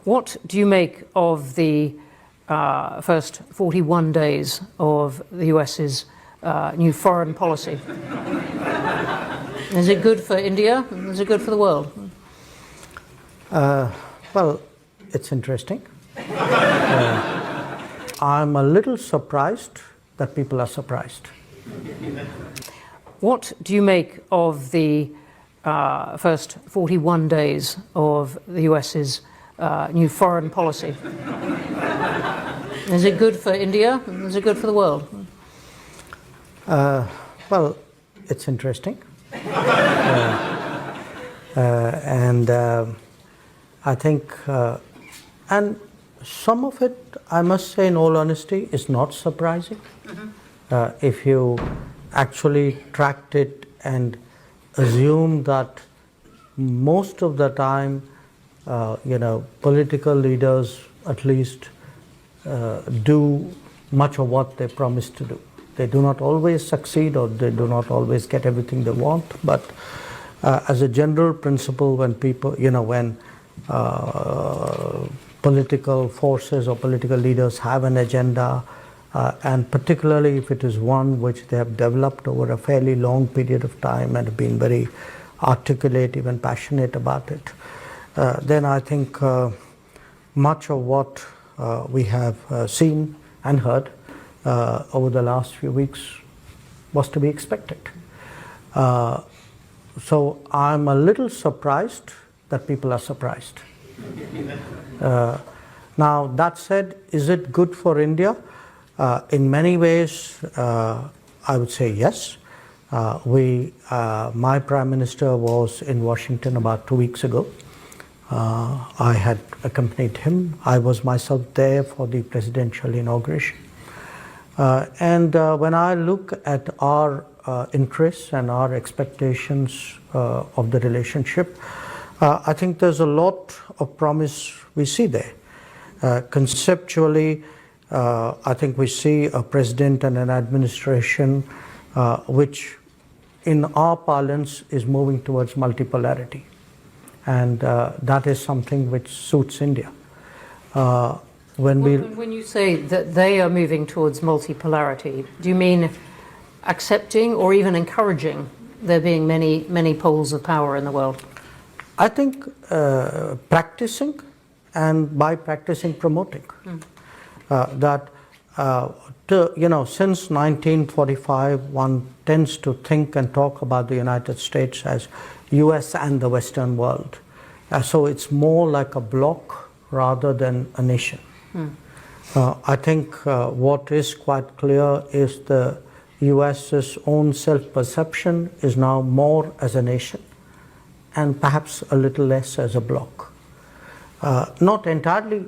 What do you make of the first 41 days of the US's new foreign policy? Is it good for India? Is it good for the world? Well, it's interesting. I'm a little surprised that people are surprised. What do you make of the first 41 days of the US's new foreign policy? Is it good for India? Is it good for the world? Well, it's interesting. I think, and some of it, I must say in all honesty, is not surprising. If you actually tracked it and assume that most of the time, political leaders at least do much of what they promise to do. They do not always succeed, or they do not always get everything they want, but as a general principle, when people, when political forces or political leaders have an agenda, and particularly if it is one which they have developed over a fairly long period of time and have been very articulative and passionate about it, then I think much of what we have seen and heard over the last few weeks was to be expected. So I'm a little surprised that people are surprised. Now, that said, is it good for India? In many ways, I would say yes. My Prime Minister was in Washington about 2 weeks ago. I had accompanied him. I was myself there for the presidential inauguration. When I look at our interests and our expectations of the relationship, I think there's a lot of promise we see there. Conceptually, I think we see a president and an administration which, in our parlance, is moving towards multipolarity. And that is something which suits India. When you say that they are moving towards multipolarity, do you mean accepting or even encouraging there being many poles of power in the world? I think practicing, and by practicing, promoting. Since 1945, one tends to think and talk about the United States as US and the Western world. So it's more like a bloc rather than a nation. I think what is quite clear is the US's own self-perception is now more as a nation and perhaps a little less as a bloc. Not entirely,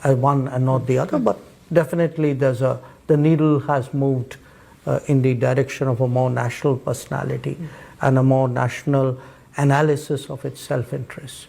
as one and not the other, but definitely the needle has moved in the direction of a more national personality and a more national analysis of its self-interest.